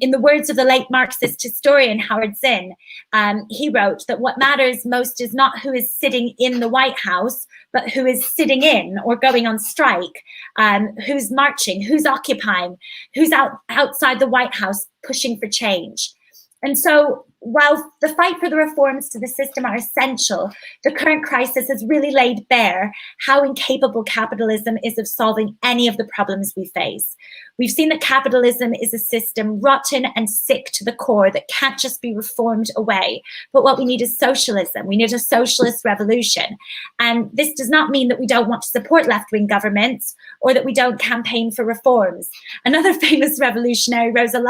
In the words of the late Marxist historian Howard Zinn, he wrote that what matters most is not who is sitting in the White House, but who is sitting in or going on strike, who's marching, who's occupying, who's outside the White House pushing for change. And so while the fight for the reforms to the system are essential, the current crisis has really laid bare how incapable capitalism is of solving any of the problems we face. We've seen that capitalism is a system rotten and sick to the core that can't just be reformed away. But what we need is socialism. We need a socialist revolution. And this does not mean that we don't want to support left-wing governments or that we don't campaign for reforms. Another famous revolutionary, Rosa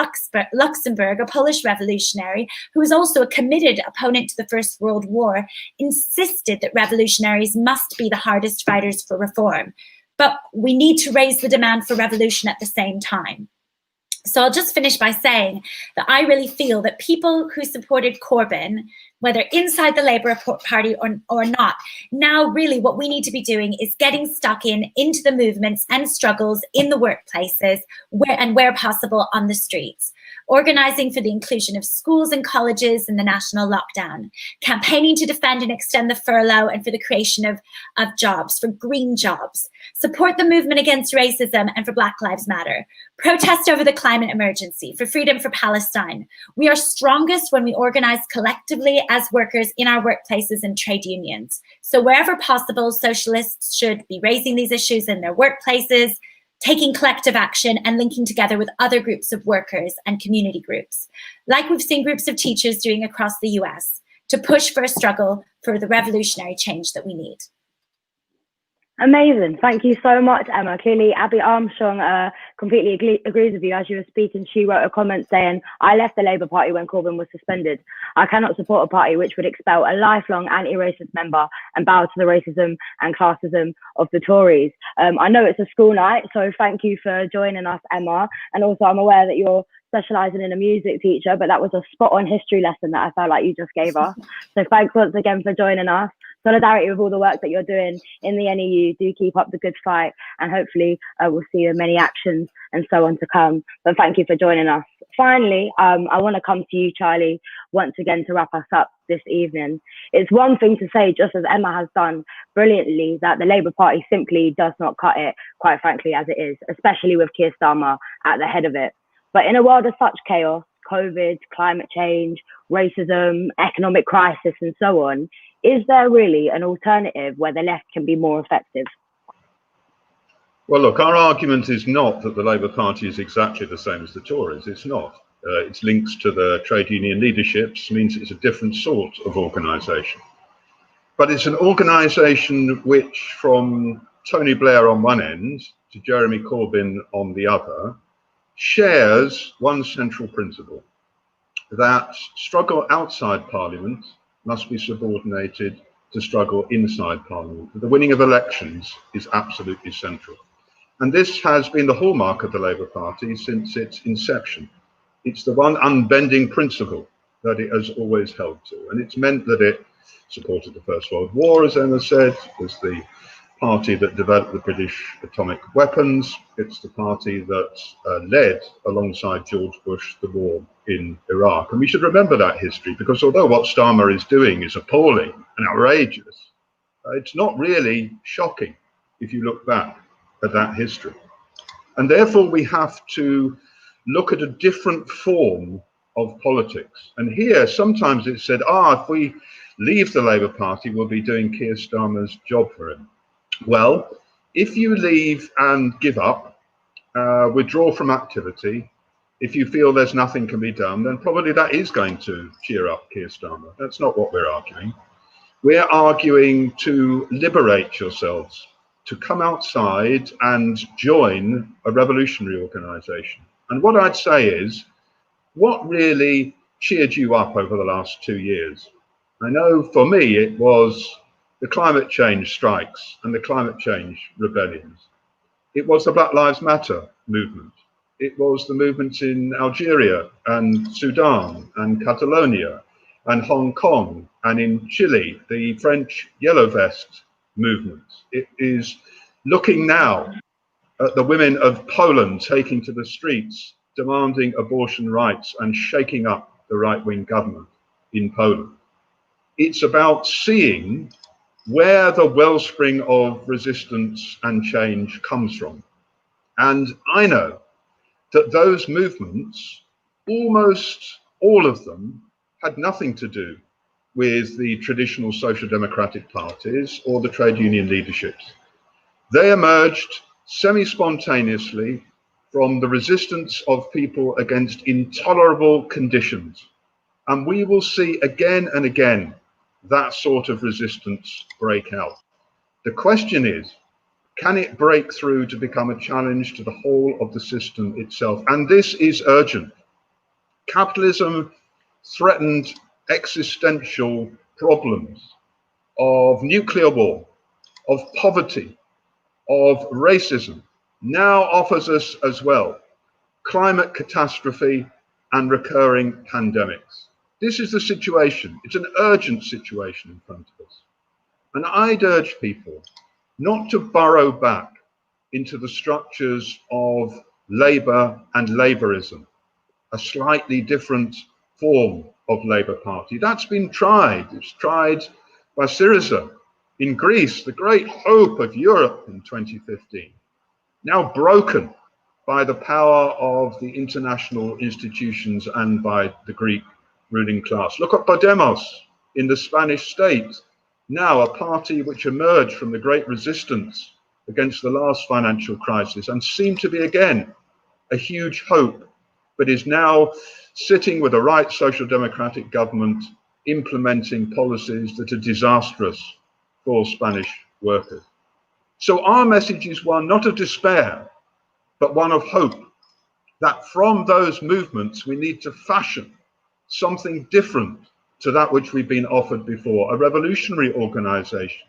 Luxemburg, a Polish revolutionary, who was also a committed opponent to the First World War, insisted that revolutionaries must be the hardest fighters for reform. But we need to raise the demand for revolution at the same time. So I'll just finish by saying that I really feel that people who supported Corbyn, whether inside the Labour Party or not, now really what we need to be doing is getting stuck into the movements and struggles in the workplaces where possible on the streets. Organising for the inclusion of schools and colleges in the national lockdown, campaigning to defend and extend the furlough and for the creation of jobs, for green jobs, support the movement against racism and for Black Lives Matter, protest over the climate emergency, for freedom for Palestine. We are strongest when we organise collectively as workers in our workplaces and trade unions. So wherever possible, socialists should be raising these issues in their workplaces, taking collective action and linking together with other groups of workers and community groups, like we've seen groups of teachers doing across the US, to push for a struggle for the revolutionary change that we need. Amazing. Thank you so much, Emma. Clearly, Abby Armstrong completely agrees with you. As you were speaking, she wrote a comment saying, I left the Labour Party when Corbyn was suspended. I cannot support a party which would expel a lifelong anti-racist member and bow to the racism and classism of the Tories. I know it's a school night, so thank you for joining us, Emma. And also, I'm aware that you're specialising in a music teacher, but that was a spot-on history lesson that I felt like you just gave us. So thanks once again for joining us. Solidarity with all the work that you're doing in the NEU. Do keep up the good fight, and hopefully we'll see many actions and so on to come. But thank you for joining us. Finally, I want to come to you, Charlie, once again to wrap us up this evening. It's one thing to say, just as Emma has done brilliantly, that the Labour Party simply does not cut it, quite frankly, as it is, especially with Keir Starmer at the head of it. But in a world of such chaos, COVID, climate change, racism, economic crisis, and so on, is there really an alternative where the left can be more effective? Well, look, our argument is not that the Labour Party is exactly the same as the Tories. It's not. Its links to the trade union leaderships means it's a different sort of organisation. But it's an organisation which, from Tony Blair on one end to Jeremy Corbyn on the other, shares one central principle, that struggle outside Parliament must be subordinated to struggle inside Parliament. The winning of elections is absolutely central. And this has been the hallmark of the Labour Party since its inception. It's the one unbending principle that it has always held to. And it's meant that it supported the First World War, as Emma said, was the party that developed the British atomic weapons. It's the party that led, alongside George Bush, the war in Iraq. And we should remember that history, because although what Starmer is doing is appalling and outrageous, it's not really shocking if you look back at that history. And therefore we have to look at a different form of politics. And here sometimes it's said, if we leave the Labour Party, we'll be doing Keir Starmer's job for him. Well, if you leave and give up, withdraw from activity, if you feel there's nothing can be done, then probably that is going to cheer up Keir Starmer. That's not what we're arguing. We're arguing to liberate yourselves, to come outside and join a revolutionary organisation. And what I'd say is, what really cheered you up over the last 2 years? I know for me it was the climate change strikes and the climate change rebellions. It was the Black Lives Matter movement. It was the movements in Algeria and Sudan and Catalonia and Hong Kong, and in Chile, the French Yellow Vest movement. It is looking now at the women of Poland taking to the streets, demanding abortion rights and shaking up the right-wing government in Poland. It's about seeing where the wellspring of resistance and change comes from. And I know that those movements, almost all of them, had nothing to do with the traditional social democratic parties or the trade union leaderships. They emerged semi-spontaneously from the resistance of people against intolerable conditions. And we will see again and again that sort of resistance break out. The question is, can it break through to become a challenge to the whole of the system itself? And this is urgent. Capitalism threatened existential problems of nuclear war, of poverty, of racism, now offers us as well climate catastrophe and recurring pandemics. This is the situation. It's an urgent situation in front of us. And I'd urge people not to burrow back into the structures of Labour and Labourism, a slightly different form of Labour Party. That's been tried. It's tried by Syriza in Greece, the great hope of Europe in 2015, now broken by the power of the international institutions and by the Greek ruling class. Look at Podemos in the Spanish state, now a party which emerged from the great resistance against the last financial crisis and seemed to be again a huge hope, but is now sitting with a right social democratic government implementing policies that are disastrous for Spanish workers. So our message is one not of despair, but one of hope, that from those movements we need to fashion something different to that which we've been offered before, a revolutionary organization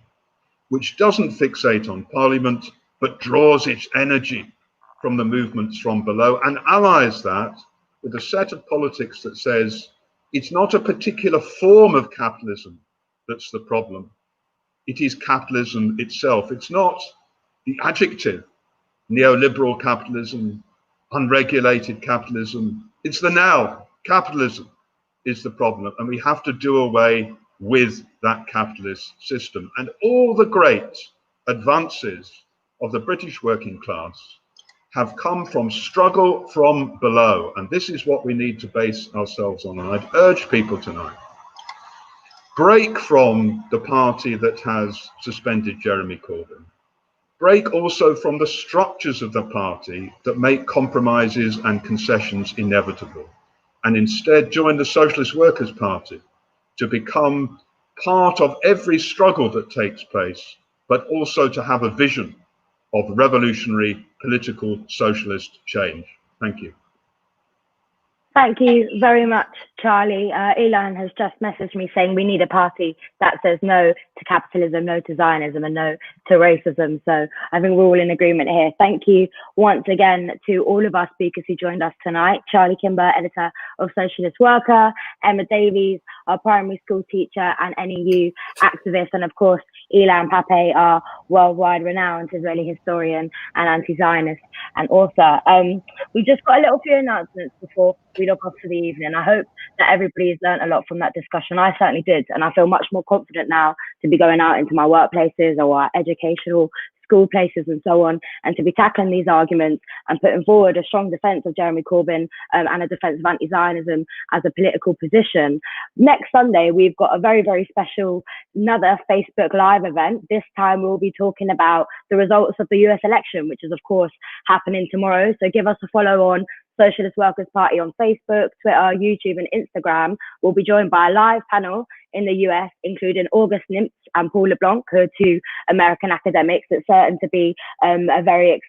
which doesn't fixate on parliament, but draws its energy from the movements from below and allies that with a set of politics that says it's not a particular form of capitalism that's the problem. It is capitalism itself. It's not the adjective, neoliberal capitalism, unregulated capitalism. It's the noun, capitalism is the problem. And we have to do away with that capitalist system. And all the great advances of the British working class have come from struggle from below. And this is what we need to base ourselves on. And I'd urge people tonight, break from the party that has suspended Jeremy Corbyn. Break also from the structures of the party that make compromises and concessions inevitable. And instead join the Socialist Workers' Party to become part of every struggle that takes place, but also to have a vision of revolutionary political socialist change. Thank you. Thank you very much, Charlie. Ilan has just messaged me saying we need a party that says no to capitalism, no to Zionism, and no to racism. So I think we're all in agreement here. Thank you once again to all of our speakers who joined us tonight. Charlie Kimber, editor of Socialist Worker, Emma Davies, our primary school teacher and NEU activist, and of course, Ilan Pappé, our worldwide renowned Israeli historian and anti-Zionist and author. We just got a little few announcements before we look off for the evening. I hope that everybody's learned a lot from that discussion. I certainly did, and I feel much more confident now to be going out into my workplaces or our educational school places and so on, and to be tackling these arguments and putting forward a strong defence of Jeremy Corbyn and a defence of anti-Zionism as a political position. Next Sunday, we've got a very, very special, another Facebook Live event. This time we'll be talking about the results of the US election, which is of course happening tomorrow. So give us a follow on Socialist Workers Party on Facebook, Twitter, YouTube and Instagram. We'll be joined by a live panel in the US, including August Nimtz and Paul LeBlanc, who are two American academics. It's certain to be a very,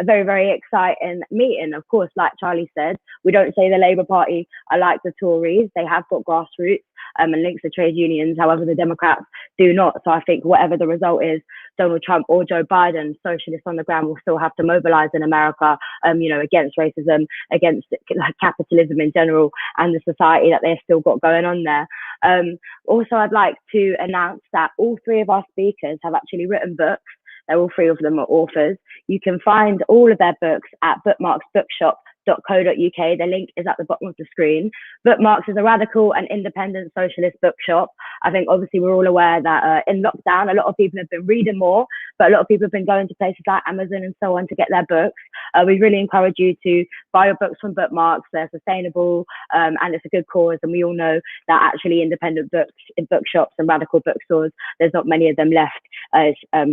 very exciting meeting. Of course, like Charlie said, we don't say the Labour Party are like the Tories. They have got grassroots. and links to trade unions. However, the Democrats do not. So I think whatever the result is, Donald Trump or Joe Biden, socialists on the ground will still have to mobilize in America, against racism, against capitalism in general, and the society that they've still got going on there. Also, I'd like to announce that all three of our speakers have actually written books. They're all three of them are authors. You can find all of their books at bookmarksbookshop.co.uk. The link is at the bottom of the screen. Bookmarks is a radical and independent socialist bookshop. I think obviously we're all aware that in lockdown, a lot of people have been reading more, but a lot of people have been going to places like Amazon and so on to get their books. We really encourage you to buy your books from Bookmarks. They're sustainable and it's a good cause. And we all know that actually independent books in bookshops and radical bookstores, there's not many of them left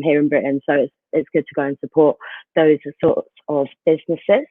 here in Britain. So it's good to go and support those sorts of businesses.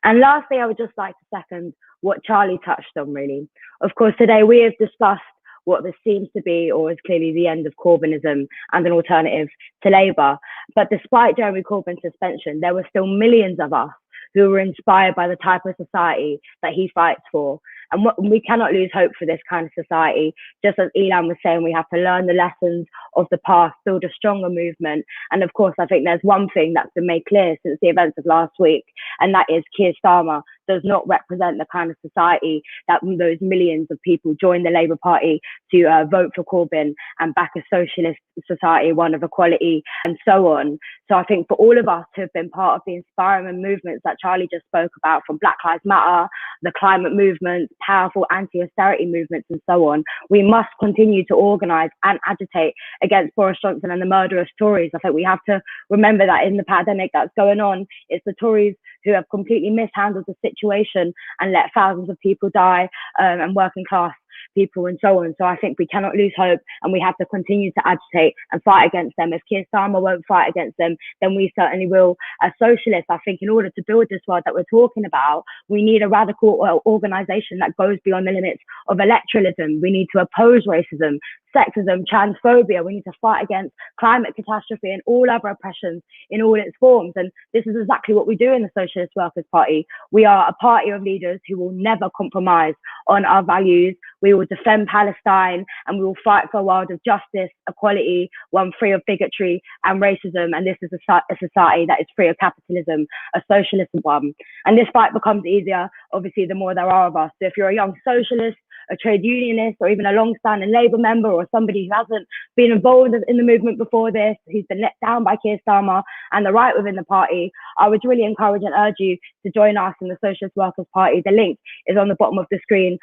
And lastly, I would just like to second what Charlie touched on, really. Of course, today we have discussed what this seems to be, or is clearly the end of Corbynism and an alternative to Labour. But despite Jeremy Corbyn's suspension, there were still millions of us who were inspired by the type of society that he fights for. And we cannot lose hope for this kind of society. Just as Ilan was saying, we have to learn the lessons of the past, build a stronger movement. And of course, I think there's one thing that's been made clear since the events of last week, and that is Keir Starmer does not represent the kind of society that those millions of people joined the Labour Party to vote for Corbyn and back a socialist society, one of equality and so on. So I think for all of us who have been part of the inspiring movements that Charlie just spoke about, from Black Lives Matter, the climate movement, powerful anti-austerity movements and so on, we must continue to organise and agitate against Boris Johnson and the murderous Tories. I think we have to remember that in the pandemic that's going on, it's the Tories who have completely mishandled the situation and let thousands of people die, and working class people and so on. So I think we cannot lose hope, and we have to continue to agitate and fight against them. If Keir Starmer won't fight against them, then we certainly will. As socialists, I think in order to build this world that we're talking about, we need a radical organisation that goes beyond the limits of electoralism. We need to oppose racism, sexism, transphobia. We need to fight against climate catastrophe and all other oppressions in all its forms. And this is exactly what we do in the Socialist Workers' Party. We are a party of leaders who will never compromise on our values. We will defend Palestine, and we will fight for a world of justice, equality, one free of bigotry and racism. And this is a society that is free of capitalism, a socialist one. And this fight becomes easier, obviously, the more there are of us. So if you're a young socialist, a trade unionist, or even a long-standing Labour member, or somebody who hasn't been involved in the movement before this, who's been let down by Keir Starmer and the right within the party, I would really encourage and urge you to join us in the Socialist Workers' Party. The link is on the bottom of the screen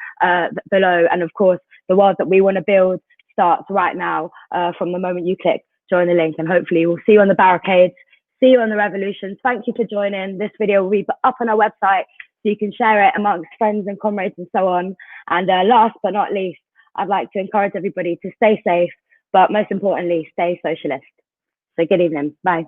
below. And of course, the world that we want to build starts right now, from the moment you click join the link, and hopefully we'll see you on the barricades, see you on the revolutions. Thank you for joining. This video will be up on our website, so you can share it amongst friends and comrades and so on. And last but not least, I'd like to encourage everybody to stay safe, but most importantly, stay socialist. So good evening. Bye.